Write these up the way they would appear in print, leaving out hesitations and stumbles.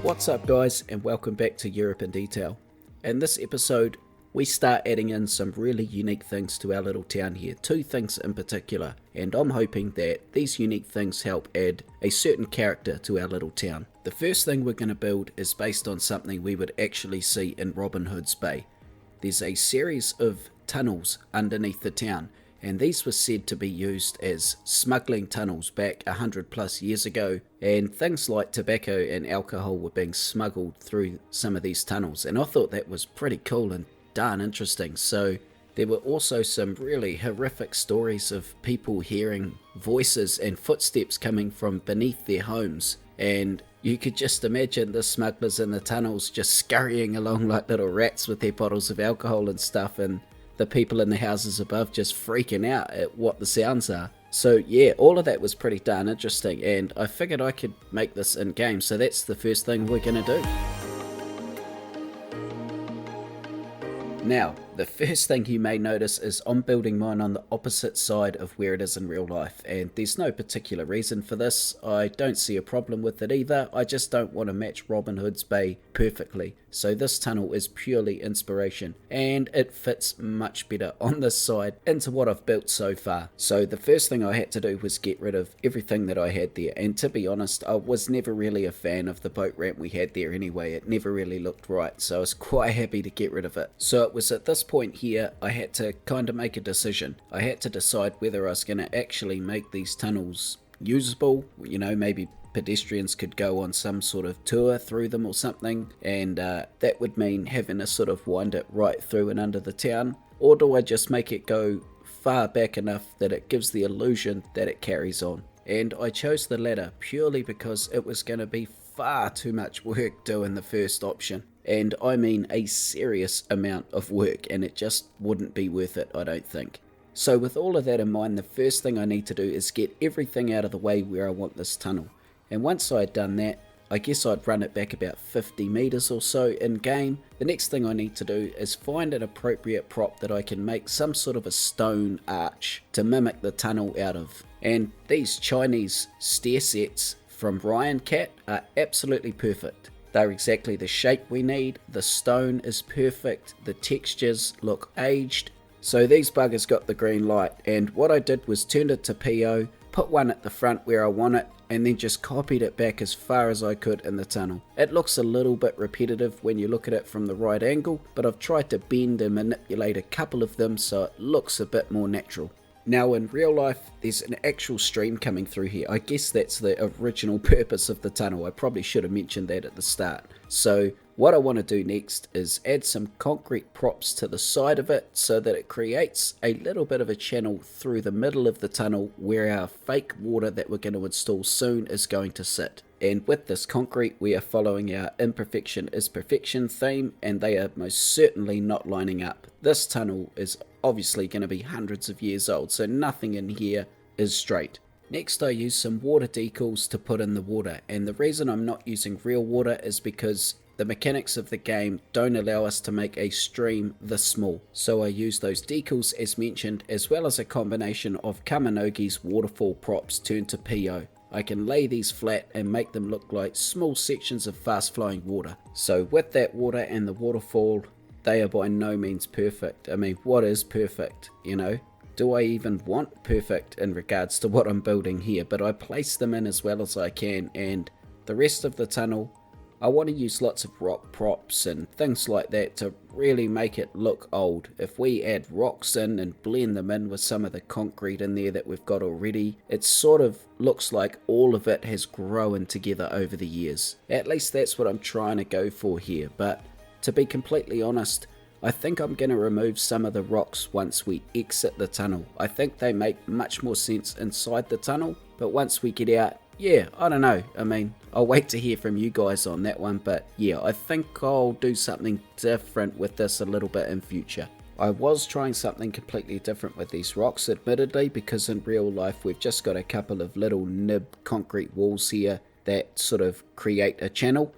What's up guys, and welcome back to Europe in Detail. In this episode we start adding in some really unique things to our little town here, two things in particular, and I'm hoping that these unique things help add a certain character to our little town. The first thing we're going to build is based on something we would actually see in Robin Hood's Bay. There's a series of tunnels underneath the town, and these were said to be used as smuggling tunnels back 100 plus years ago, and things like tobacco and alcohol were being smuggled through some of these tunnels, and I thought that was pretty cool and darn interesting. So there were also some really horrific stories of people hearing voices and footsteps coming from beneath their homes, and you could just imagine the smugglers in the tunnels just scurrying along like little rats with their bottles of alcohol and stuff, and the people in the houses above just freaking out at what the sounds are. So yeah, all of that was pretty darn interesting, and I figured I could make this in game, so that's the first thing we're gonna do. Now, the first thing you may notice is I'm building mine on the opposite side of where it is in real life, and there's no particular reason for this. I don't see a problem with it either, I just don't want to match Robin Hood's Bay perfectly. So this tunnel is purely inspiration, and it fits much better on this side into what I've built so far. So the first thing I had to do was get rid of everything that I had there, and to be honest, I was never really a fan of the boat ramp we had there anyway. It never really looked right, so I was quite happy to get rid of it. So it was at this point here I had to kind of make a decision. I had to decide whether I was going to actually make these tunnels usable, you know, maybe pedestrians could go on some sort of tour through them or something, and that would mean having to sort of wind it right through and under the town, or do I just make it go far back enough that it gives the illusion that it carries on? And I chose the latter purely because it was going to be far too much work doing the first option, and I mean a serious amount of work, and it just wouldn't be worth it, I don't think. So with all of that in mind, the first thing I need to do is get everything out of the way where I want this tunnel. And once I had done that, I guess I'd run it back about 50 meters or so in game. The next thing I need to do is find an appropriate prop that I can make some sort of a stone arch to mimic the tunnel out of. And these Chinese stair sets from Ryan Cat are absolutely perfect. They're exactly the shape we need, the stone is perfect, the textures look aged. So these buggers got the green light, and what I did was turned it to PO, put one at the front where I want it, and then just copied it back as far as I could in the tunnel. It looks a little bit repetitive when you look at it from the right angle, but I've tried to bend and manipulate a couple of them so it looks a bit more natural. Now in real life there's an actual stream coming through here. I guess that's the original purpose of the tunnel. I probably should have mentioned that at the start. So what I want to do next is add some concrete props to the side of it so that it creates a little bit of a channel through the middle of the tunnel where our fake water that we're going to install soon is going to sit. And with this concrete we are following our imperfection is perfection theme, and they are most certainly not lining up. This tunnel is obviously going to be hundreds of years old, so nothing in here is straight. Next I use some water decals to put in the water, and the reason I'm not using real water is because the mechanics of the game don't allow us to make a stream this small. So I use those decals as mentioned, as well as a combination of Kaminogi's waterfall props turned to PO. I can lay these flat and make them look like small sections of fast flowing water. So with that water and the waterfall, they are by no means perfect. I mean, what is perfect, you know? Do I even want perfect in regards to what I'm building here? But I place them in as well as I can, and the rest of the tunnel, I want to use lots of rock props and things like that to really make it look old. If we add rocks in and blend them in with some of the concrete in there that we've got already, it sort of looks like all of it has grown together over the years. At least that's what I'm trying to go for here, but to be completely honest, I think I'm going to remove some of the rocks once we exit the tunnel. I think they make much more sense inside the tunnel, but once we get out, yeah, I don't know. I mean, I'll wait to hear from you guys on that one, but yeah, I think I'll do something different with this a little bit in future. I was trying something completely different with these rocks, admittedly, because in real life we've just got a couple of little nib concrete walls here that sort of create a channel,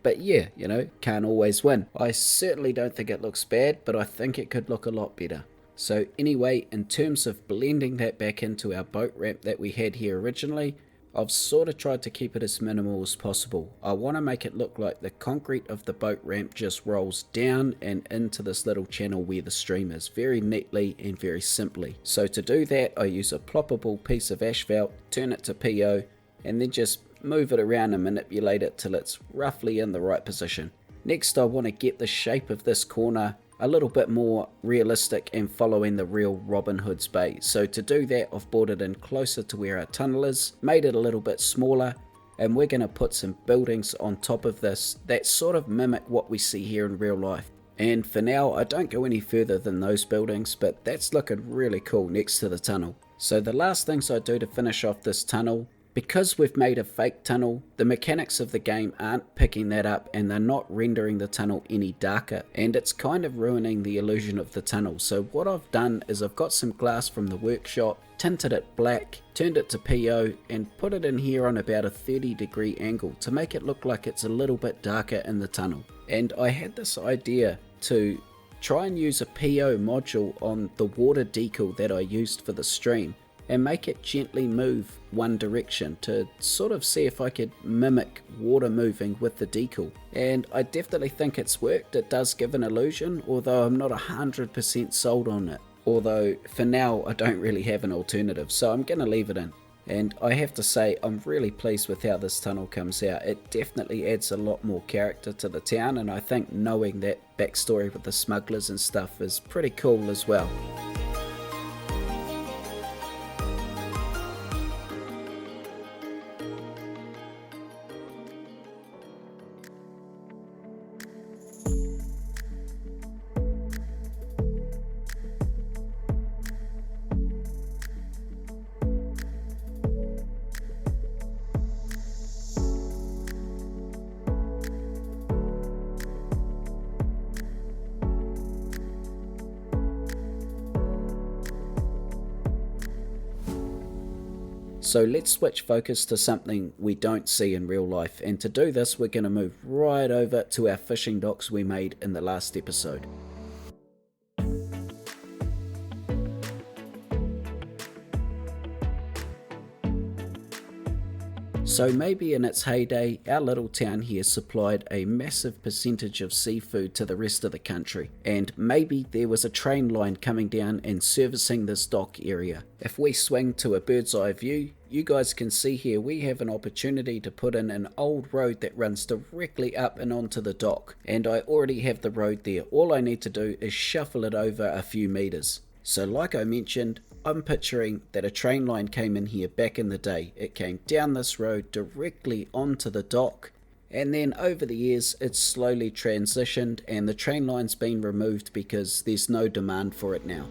but yeah, you know, can't always win. I certainly don't think it looks bad, but I think it could look a lot better. So anyway, in terms of blending that back into our boat ramp that we had here originally, I've sort of tried to keep it as minimal as possible. I want to make it look like the concrete of the boat ramp just rolls down and into this little channel where the stream is, very neatly and very simply. So to do that, I use a ploppable piece of asphalt, turn it to PO, and then just move it around and manipulate it till it's roughly in the right position. Next, I want to get the shape of this corner a little bit more realistic and following the real Robin Hood's Bay. So to do that, I've brought it in closer to where our tunnel is, made it a little bit smaller, and we're going to put some buildings on top of this that sort of mimic what we see here in real life. And for now, I don't go any further than those buildings, but that's looking really cool next to the tunnel. So the last things I do to finish off this tunnel, because we've made a fake tunnel, the mechanics of the game aren't picking that up and they're not rendering the tunnel any darker, and it's kind of ruining the illusion of the tunnel. So what I've done is I've got some glass from the workshop, tinted it black, turned it to PO, and put it in here on about a 30-degree angle to make it look like it's a little bit darker in the tunnel. And I had this idea to try and use a PO module on the water decal that I used for the stream, and make it gently move one direction to sort of see if I could mimic water moving with the decal. And I definitely think it's worked. It does give an illusion, although I'm not 100% sold on it. Although for now I don't really have an alternative, so I'm going to leave it in. And I have to say, I'm really pleased with how this tunnel comes out. It definitely adds a lot more character to the town, and I think knowing that backstory with the smugglers and stuff is pretty cool as well. So let's switch focus to something we don't see in real life, and to do this we're going to move right over to our fishing docks we made in the last episode. So maybe in its heyday, our little town here supplied a massive percentage of seafood to the rest of the country, and maybe there was a train line coming down and servicing this dock area. If we swing to a bird's eye view, you guys can see here we have an opportunity to put in an old road that runs directly up and onto the dock, and I already have the road there. All I need to do is shuffle it over a few meters. So like I mentioned, I'm picturing that a train line came in here back in the day. It came down this road directly onto the dock, and then over the years it's slowly transitioned and the train line's been removed because there's no demand for it now.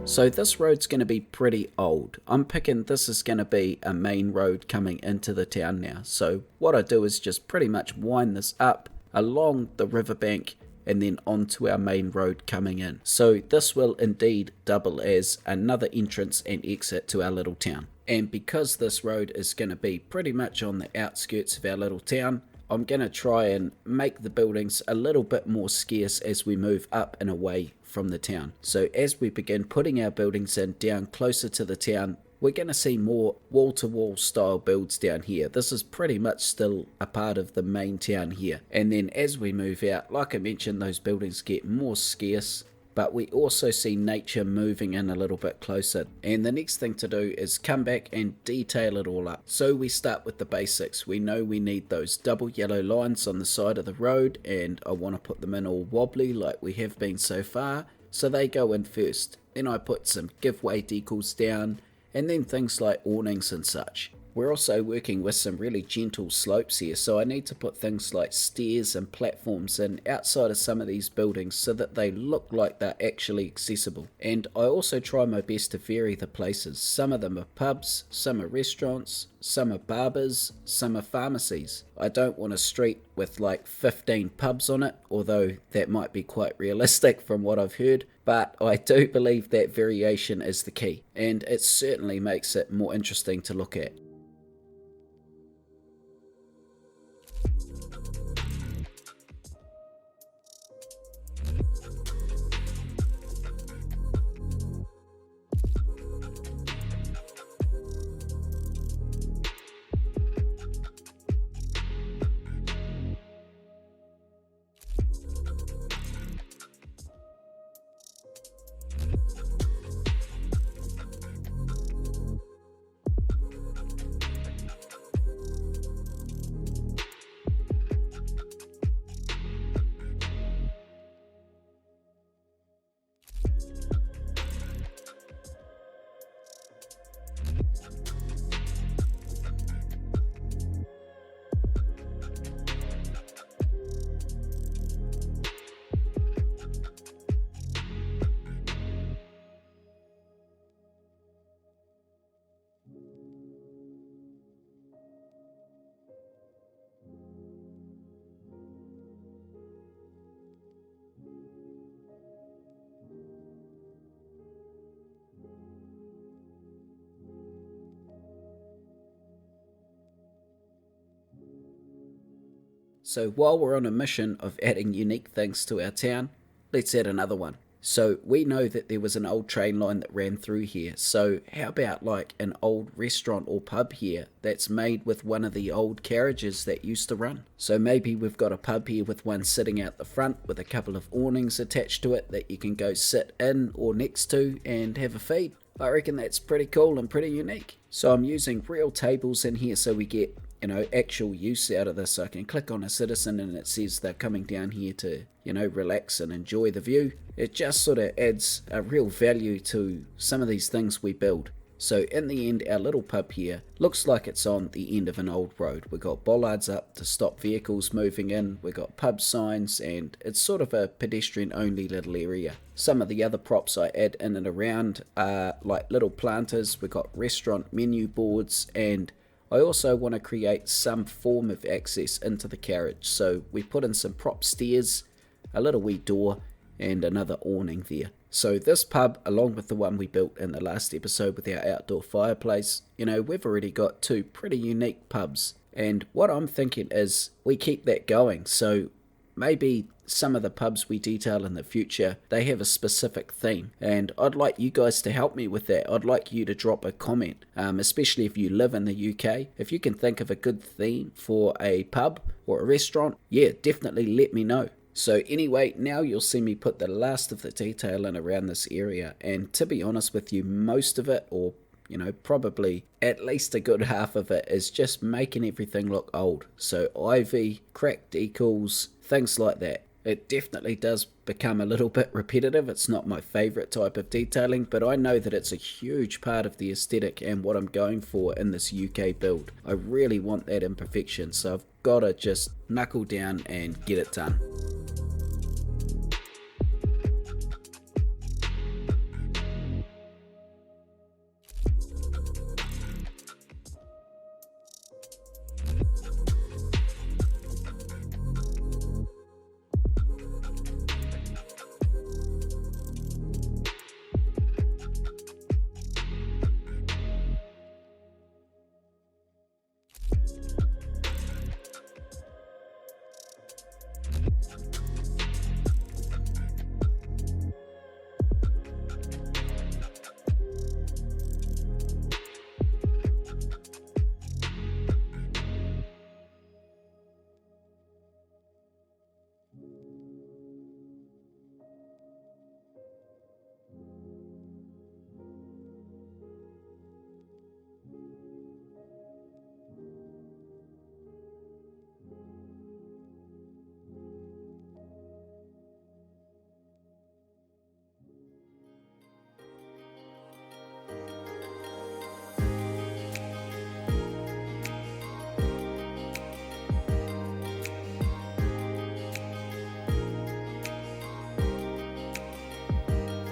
So this road's going to be pretty old. I'm picking this is going to be a main road coming into the town now. So what I do is just pretty much wind this up along the riverbank and then onto our main road coming in. So this will indeed double as another entrance and exit to our little town. And because this road is going to be pretty much on the outskirts of our little town, I'm going to try and make the buildings a little bit more scarce as we move up and away from the town. So as we begin putting our buildings in down closer to the town, we're going to see more wall-to-wall style builds down here. This is pretty much still a part of the main town here. And then as we move out, like I mentioned, those buildings get more scarce, but we also see nature moving in a little bit closer. And the next thing to do is come back and detail it all up. So we start with the basics. We know we need those double yellow lines on the side of the road, and I want to put them in all wobbly like we have been so far, so they go in first. Then I put some giveaway decals down, and then things like awnings and such. We're also working with some really gentle slopes here, so I need to put things like stairs and platforms in outside of some of these buildings so that they look like they're actually accessible. And I also try my best to vary the places. Some of them are pubs, some are restaurants, some are barbers, some are pharmacies. I don't want a street with like 15 pubs on it, although that might be quite realistic from what I've heard. But I do believe that variation is the key, and it certainly makes it more interesting to look at. So while we're on a mission of adding unique things to our town, let's add another one. So we know that there was an old train line that ran through here. So how about like an old restaurant or pub here that's made with one of the old carriages that used to run? So maybe we've got a pub here with one sitting out the front with a couple of awnings attached to it that you can go sit in or next to and have a feed. I reckon that's pretty cool and pretty unique. So I'm using real tables in here so we get, actual use out of this. I can click on a citizen and it says they're coming down here to, relax and enjoy the view. It just sort of adds a real value to some of these things we build. So in the end, our little pub here looks like it's on the end of an old road. We've got bollards up to stop vehicles moving in. We've got pub signs and it's sort of a pedestrian only little area. Some of the other props I add in and around are like little planters. We've got restaurant menu boards, and I also want to create some form of access into the carriage. So we put in some prop stairs, a little wee door, and another awning there. So this pub, along with the one we built in the last episode with our outdoor fireplace, we've already got two pretty unique pubs. And what I'm thinking is we keep that going. So maybe some of the pubs we detail in the future, they have a specific theme. And I'd like you guys to help me with that. I'd like you to drop a comment, especially if you live in the UK. If you can think of a good theme for a pub or a restaurant, yeah, definitely let me know. So anyway, now you'll see me put the last of the detail in around this area, and to be honest with you, most of it, or probably at least a good half of it, is just making everything look old. So ivy, cracked decals, things like that. It definitely does become a little bit repetitive. It's not my favourite type of detailing, but I know that it's a huge part of the aesthetic and what I'm going for in this UK build. I really want that imperfection, so I've got to just knuckle down and get it done.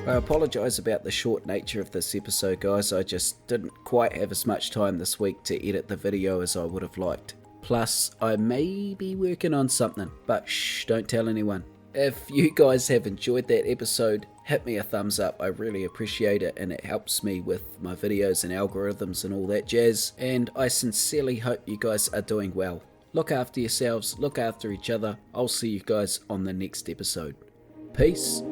I apologise about the short nature of this episode, guys. I just didn't quite have as much time this week to edit the video as I would have liked. Plus, I may be working on something, but shh, don't tell anyone. If you guys have enjoyed that episode, hit me a thumbs up. I really appreciate it, and it helps me with my videos and algorithms and all that jazz. And I sincerely hope you guys are doing well. Look after yourselves, look after each other. I'll see you guys on the next episode. Peace.